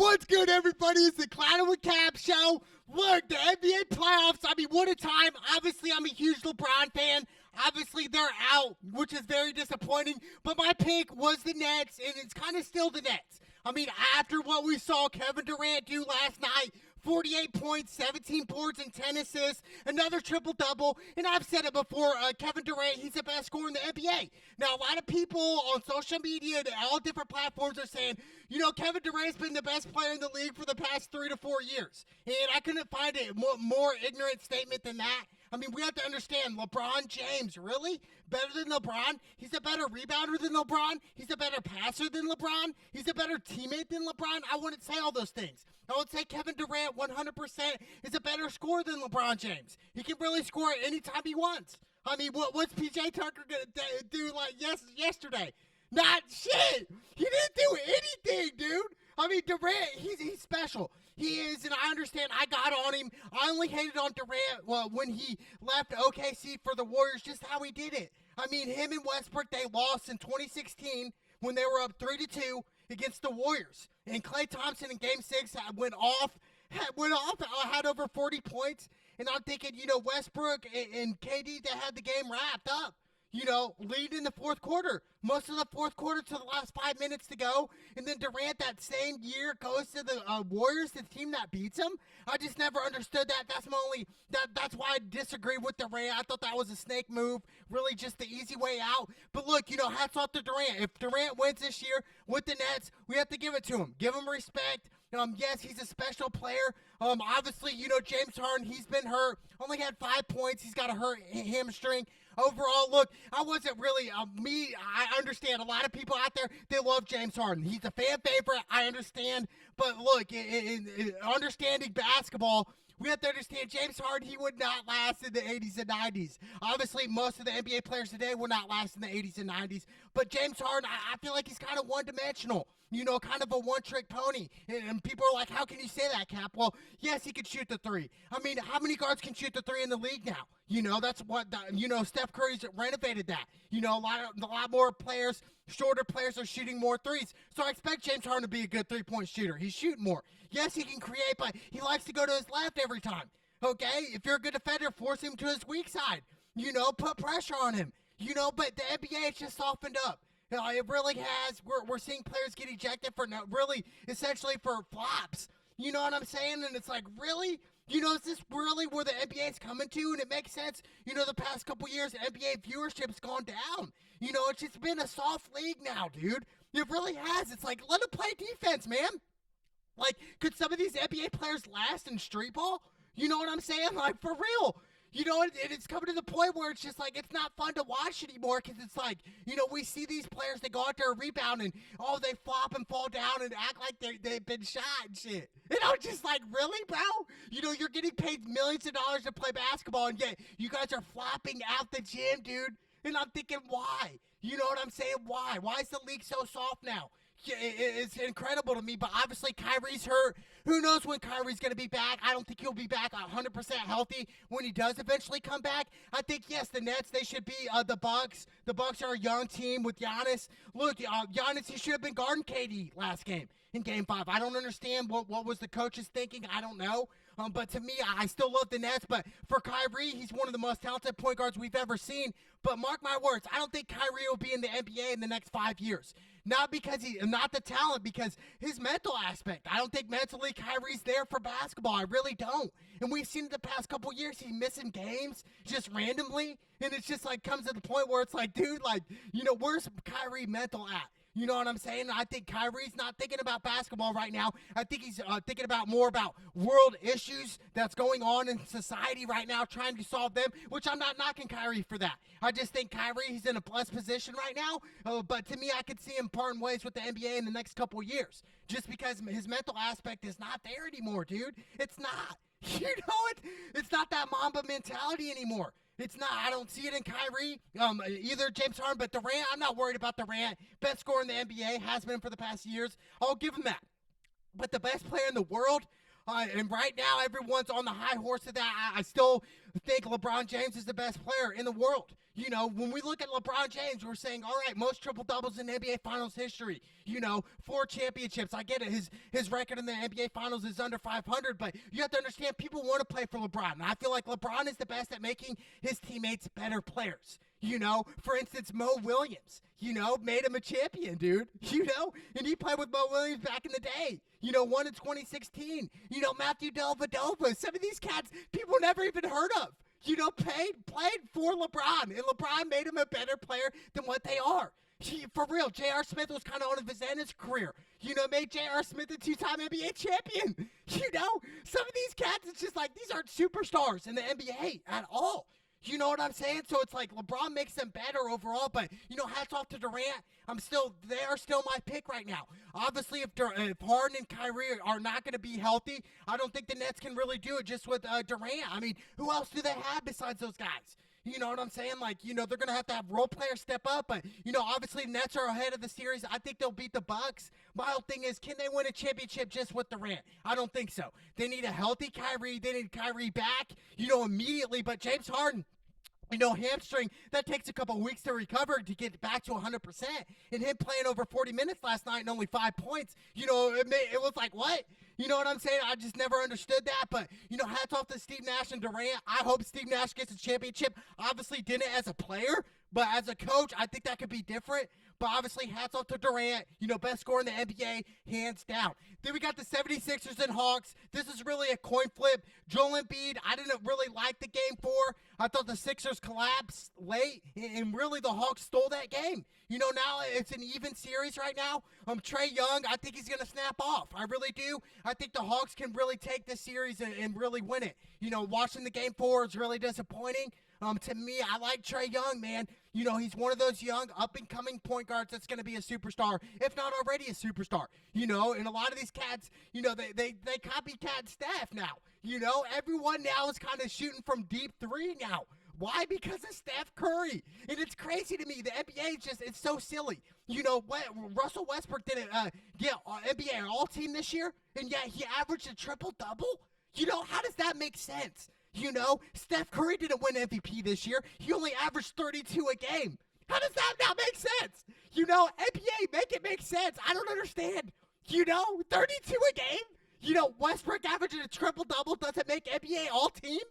What's good, everybody? It's the Cloud with Cap show. Look, the NBA playoffs, what a time. Obviously, I'm a huge LeBron fan. Obviously, they're out, which is very disappointing. But my pick was the Nets, and it's kind of still the Nets. After what we saw Kevin Durant do last night, 48 points, 17 boards, and 10 assists, another triple-double. And I've said it before, Kevin Durant, he's the best scorer in the NBA. Now, a lot of people on social media and all different platforms are saying, Kevin Durant's been the best player in the league for the past 3 to 4 years. And I couldn't find a more ignorant statement than that. We have to understand, LeBron James, really? Better than LeBron? He's a better rebounder than LeBron? He's a better passer than LeBron? He's a better teammate than LeBron? I wouldn't say all those things. I would say Kevin Durant 100% is a better scorer than LeBron James. He can really score anytime he wants. What's PJ Tucker going to do like yesterday? Not shit. He didn't do anything, dude. Durant, he's special. He is, and I understand I got on him. I only hated on Durant when he left OKC for the Warriors, just how he did it. Him and Westbrook, they lost in 2016 when they were up 3-2 against the Warriors. And Klay Thompson in Game 6 went off, had over 40 points. And I'm thinking, Westbrook and KD, they had the game wrapped up. Lead in the fourth quarter. Most of the fourth quarter to the last 5 minutes to go. And then Durant that same year goes to the Warriors, the team that beats him. I just never understood that. That's why I disagree with Durant. I thought that was a snake move. Really just the easy way out. But look, hats off to Durant. If Durant wins this year with the Nets, we have to give it to him. Give him respect. Yes, he's a special player. Obviously, James Harden, he's been hurt. Only had 5 points. He's got a hurt hamstring. Overall, look, I wasn't really I understand a lot of people out there, they love James Harden. He's a fan favorite. I understand. But look, in understanding basketball, we have to understand James Harden, he would not last in the 80s and 90s. Obviously, most of the NBA players today will not last in the 80s and 90s. But James Harden, I feel like he's kind of one-dimensional. Kind of a one-trick pony. And people are like, how can you say that, Cap? Well, yes, he can shoot the three. How many guards can shoot the three in the league now? That's what, Steph Curry's renovated that. A lot more players, shorter players are shooting more threes. So I expect James Harden to be a good three-point shooter. He's shooting more. Yes, he can create, but he likes to go to his left every time. Okay? If you're a good defender, force him to his weak side. Put pressure on him. But the NBA has just softened up. It really has. We're seeing players get ejected for essentially for flops. You know what I'm saying? And it's like, really? Is this really where the NBA is coming to? And it makes sense. The past couple years, NBA viewership's gone down. It's just been a soft league now, dude. It really has. It's like, let them play defense, man. Like, could some of these NBA players last in street ball? You know what I'm saying? Like, for real. It's coming to the point where it's just like, it's not fun to watch anymore because it's like, we see these players, they go out there and rebound and, they flop and fall down and act like they've been shot and shit. Just like, really, bro? You're getting paid millions of dollars to play basketball and yet you guys are flopping out the gym, dude. And I'm thinking, why? You know what I'm saying? Why? Why is the league so soft now? It's incredible to me, but obviously Kyrie's hurt. Who knows when Kyrie's going to be back? I don't think he'll be back 100% healthy when he does eventually come back. I think, yes, the Nets, they should be the Bucks. The Bucks are a young team with Giannis. Look, Giannis, he should have been guarding KD last game in Game 5. I don't understand what was the coaches thinking. I don't know. But to me, I still love the Nets. But for Kyrie, he's one of the most talented point guards we've ever seen. But mark my words, I don't think Kyrie will be in the NBA in the next 5 years. Not because not the talent, because his mental aspect. I don't think mentally Kyrie's there for basketball. I really don't. And we've seen it the past couple years. He's missing games just randomly. And it's just like comes to the point where it's like, dude, like, where's Kyrie mental at? You know what I'm saying? I think Kyrie's not thinking about basketball right now. I think he's thinking more about world issues that's going on in society right now, trying to solve them, which I'm not knocking Kyrie for that. I just think Kyrie, he's in a blessed position right now. But to me, I could see him parting ways with the NBA in the next couple years just because his mental aspect is not there anymore, dude. It's not. It's not that Mamba mentality anymore. It's not. I don't see it in Kyrie, either James Harden, but Durant, I'm not worried about Durant. Best scorer in the NBA, has been for the past years. I'll give him that. But the best player in the world, And right now, everyone's on the high horse of that. I still think LeBron James is the best player in the world. You know, when we look at LeBron James, we're saying, all right, most triple doubles in NBA Finals history. You know, 4 championships. I get it. His record in the NBA Finals is under 500, but you have to understand people want to play for LeBron. And I feel like LeBron is the best at making his teammates better players. You know, for instance, Mo Williams, you know, made him a champion, dude. You know, and he played with Mo Williams back in the day. You know, won in 2016. You know, Matthew Dellavedova. Some of these cats people never even heard of. You know, played for LeBron, and LeBron made him a better player than what they are. For real, J.R. Smith was kind of on his end of his career. You know, made J.R. Smith a 2-time NBA champion. You know, some of these cats, it's just like, these aren't superstars in the NBA at all. You know what I'm saying? So it's like LeBron makes them better overall, but, you know, hats off to Durant. They are still my pick right now. Obviously, if Harden and Kyrie are not going to be healthy, I don't think the Nets can really do it just with Durant. I mean, who else do they have besides those guys? You know what I'm saying? Like, you know, they're going to have role players step up, but, you know, obviously the Nets are ahead of the series. I think they'll beat the Bucks. My whole thing is, can they win a championship just with Durant? I don't think so. They need a healthy Kyrie. They need Kyrie back, you know, immediately, but James Harden, you know, hamstring, that takes a couple of weeks to recover to get back to 100%. And him playing over 40 minutes last night and only 5 points, you know, it was like, what? You know what I'm saying? I just never understood that. But, you know, hats off to Steve Nash and Durant. I hope Steve Nash gets a championship. Obviously didn't as a player, but as a coach, I think that could be different. But obviously, hats off to Durant. You know, best scorer in the NBA, hands down. Then we got the 76ers and Hawks. This is really a coin flip. Joel Embiid, I didn't really like the game 4. I thought the Sixers collapsed late, and really the Hawks stole that game. You know, now it's an even series right now. Trae Young, I think he's going to snap off. I really do. I think the Hawks can really take this series and really win it. You know, watching the game 4 is really disappointing. To me, I like Trae Young, man. You know, he's one of those young, up-and-coming point guards that's going to be a superstar, if not already a superstar. You know, and a lot of these cats, you know, they copycat Steph now. You know, everyone now is kind of shooting from deep 3 now. Why? Because of Steph Curry. And it's crazy to me. The NBA it's so silly. You know, Russell Westbrook didn't get NBA All-Team this year, and yet he averaged a triple-double? You know, how does that make sense? You know, Steph Curry didn't win MVP this year. He only averaged 32 a game. How does that not make sense? You know, NBA, make it make sense. I don't understand. You know, 32 a game? You know, Westbrook averaging a triple-double doesn't make NBA All-Team?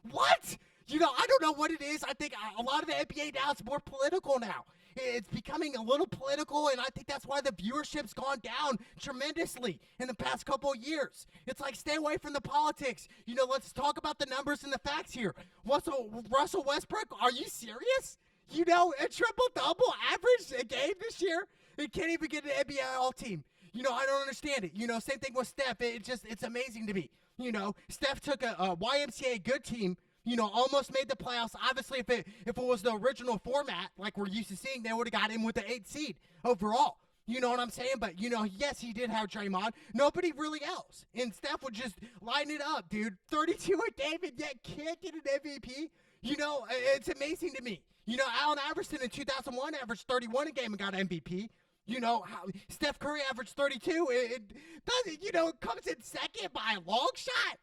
What? You know, I don't know what it is. I think a lot of the NBA now is more political now. It's becoming a little political, and I think that's why the viewership's gone down tremendously in the past couple of years. It's like, stay away from the politics. You know, let's talk about the numbers and the facts here. Russell Westbrook, are you serious? You know, a triple-double average a game this year? He can't even get an NBA All-Team. You know, I don't understand it. You know, same thing with Steph. It's amazing to me. You know, Steph took a YMCA good team, you know, almost made the playoffs. Obviously, if it was the original format, like we're used to seeing, they would have got him with the 8th seed overall. You know what I'm saying? But, you know, yes, he did have Draymond. Nobody really else. And Steph would just line it up, dude. 32 a game and yet can't get an MVP. You know, it's amazing to me. You know, Allen Iverson in 2001 averaged 31 a game and got MVP. You know, how Steph Curry averaged 32. It doesn't, you know, it comes in second by a long shot.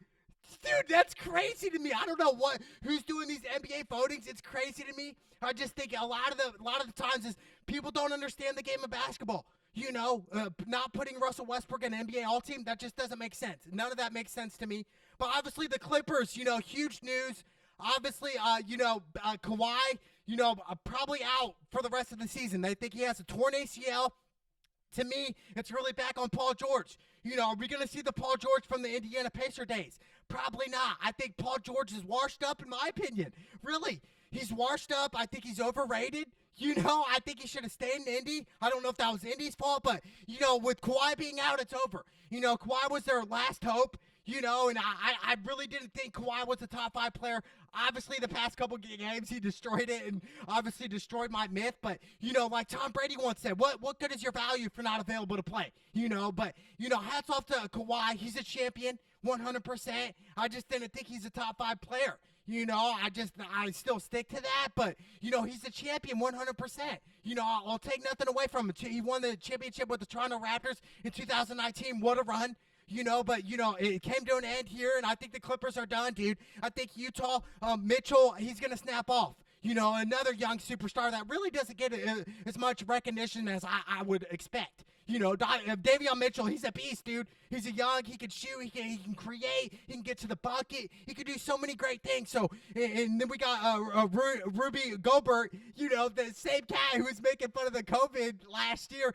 Dude, that's crazy to me. I don't know who's doing these NBA votings. It's crazy to me. I just think a lot of the times is people don't understand the game of basketball. You know, not putting Russell Westbrook in an NBA All-Team, that just doesn't make sense. None of that makes sense to me. But obviously the Clippers, you know, huge news. Obviously, you know, Kawhi, you know, probably out for the rest of the season. They think he has a torn ACL. To me, it's really back on Paul George. You know, are we going to see the Paul George from the Indiana Pacer days? Probably not. I think Paul George is washed up, in my opinion. Really, he's washed up. I think he's overrated. You know, I think he should have stayed in Indy. I don't know if that was Indy's fault, but, you know, with Kawhi being out, it's over. You know, Kawhi was their last hope. You know, and I really didn't think Kawhi was a top 5 player. Obviously, the past couple games, he destroyed it and obviously destroyed my myth. But, you know, like Tom Brady once said, what good is your value if you're not available to play? You know, but, you know, hats off to Kawhi. He's a champion, 100%. I just didn't think he's a top 5 player. You know, I still stick to that, but, you know, he's a champion 100%. You know, I'll take nothing away from him. He won the championship with the Toronto Raptors in 2019. What a run. But it came to an end here, and I think the Clippers are done, dude. I think Utah, Mitchell, he's gonna snap off. Another young superstar that really doesn't get as much recognition as I would expect. Davion Mitchell, he's a beast, dude. He's a young, he can shoot, he can create, he can get to the bucket, he can do so many great things. So, and then we got Ruby Gobert, the same guy who was making fun of the COVID last year,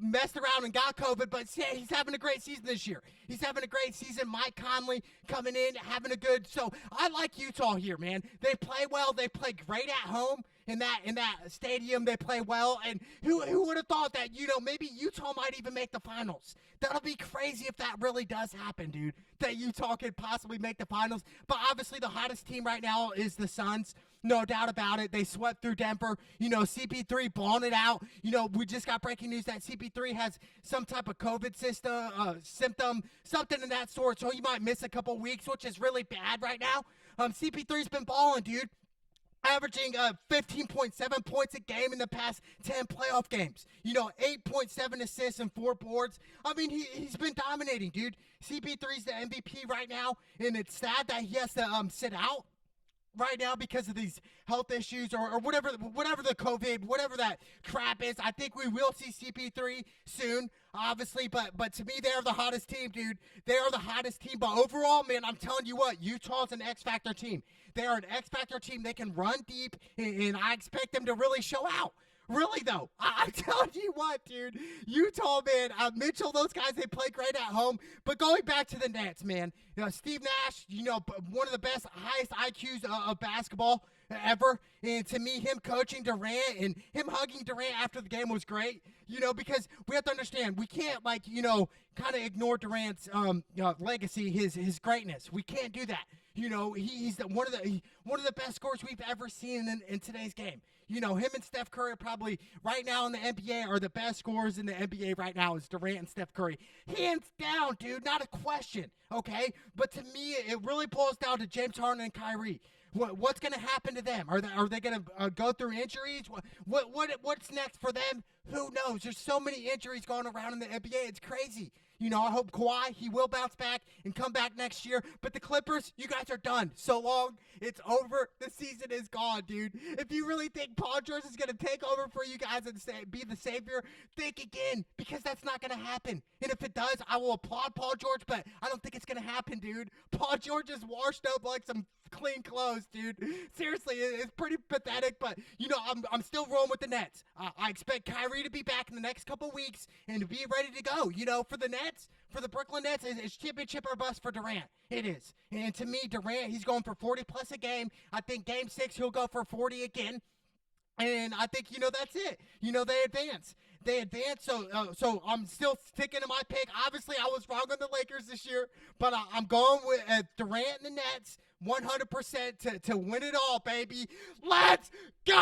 messed around and got COVID, but he's having a great season this year. He's having a great season. Mike Conley coming in, having a good. So I like Utah here, man. They play well. They play great at home. In that stadium, they play well, and who would have thought that maybe Utah might even make the finals? That'll be crazy if that really does happen, dude. That Utah could possibly make the finals. But obviously, the hottest team right now is the Suns. No doubt about it. They swept through Denver. CP3 balling it out. We just got breaking news that CP3 has some type of COVID symptom, something of that sort. So he might miss a couple weeks, which is really bad right now. CP3's been balling, dude. Averaging 15.7 points a game in the past 10 playoff games. 8.7 assists and 4 boards. I mean, he's been dominating, dude. CP3's the MVP right now, and it's sad that he has to sit out right now because of these health issues or whatever the COVID, whatever that crap is. I think we will see CP3 soon, obviously, but to me, they're the hottest team, dude. They are the hottest team, but overall, man, I'm telling you what, Utah's an X-Factor team. They are an X-Factor team. They can run deep, and I expect them to really show out. Really, though, I'm telling you what, dude. Utah, man, Mitchell, those guys, they play great at home. But going back to the Nets, man, Steve Nash, one of the best, highest IQs of basketball ever. And to me, him coaching Durant and him hugging Durant after the game was great, because we have to understand, we can't, kind of ignore Durant's legacy, his greatness. We can't do that. He's one of the best scorers we've ever seen in today's game. Him and Steph Curry probably right now in the NBA are the best scorers in the NBA right now is Durant and Steph Curry. Hands down, dude, not a question, okay? But to me, it really boils down to James Harden and Kyrie. What's going to happen to them? Are they going to go through injuries? What's next for them? Who knows? There's so many injuries going around in the NBA. It's crazy. I hope Kawhi, he will bounce back and come back next year. But the Clippers, you guys are done. So long. It's over. The season is gone, dude. If you really think Paul George is going to take over for you guys and be the savior, think again, because that's not going to happen. And if it does, I will applaud Paul George, but I don't think it's going to happen, dude. Paul George is washed up like some clean clothes, dude. Seriously, it's pretty pathetic, but, I'm still rolling with the Nets. I expect Kyrie to be back in the next couple weeks and to be ready to go. For the Nets, for the Brooklyn Nets, it's championship or bust for Durant. It is. And to me, Durant, he's going for 40-plus a game. I think Game 6, he'll go for 40 again. And I think, that's it. They advance. So I'm still sticking to my pick. Obviously, I was wrong on the Lakers this year, but I'm going with Durant and the Nets 100% to win it all, baby. Let's go!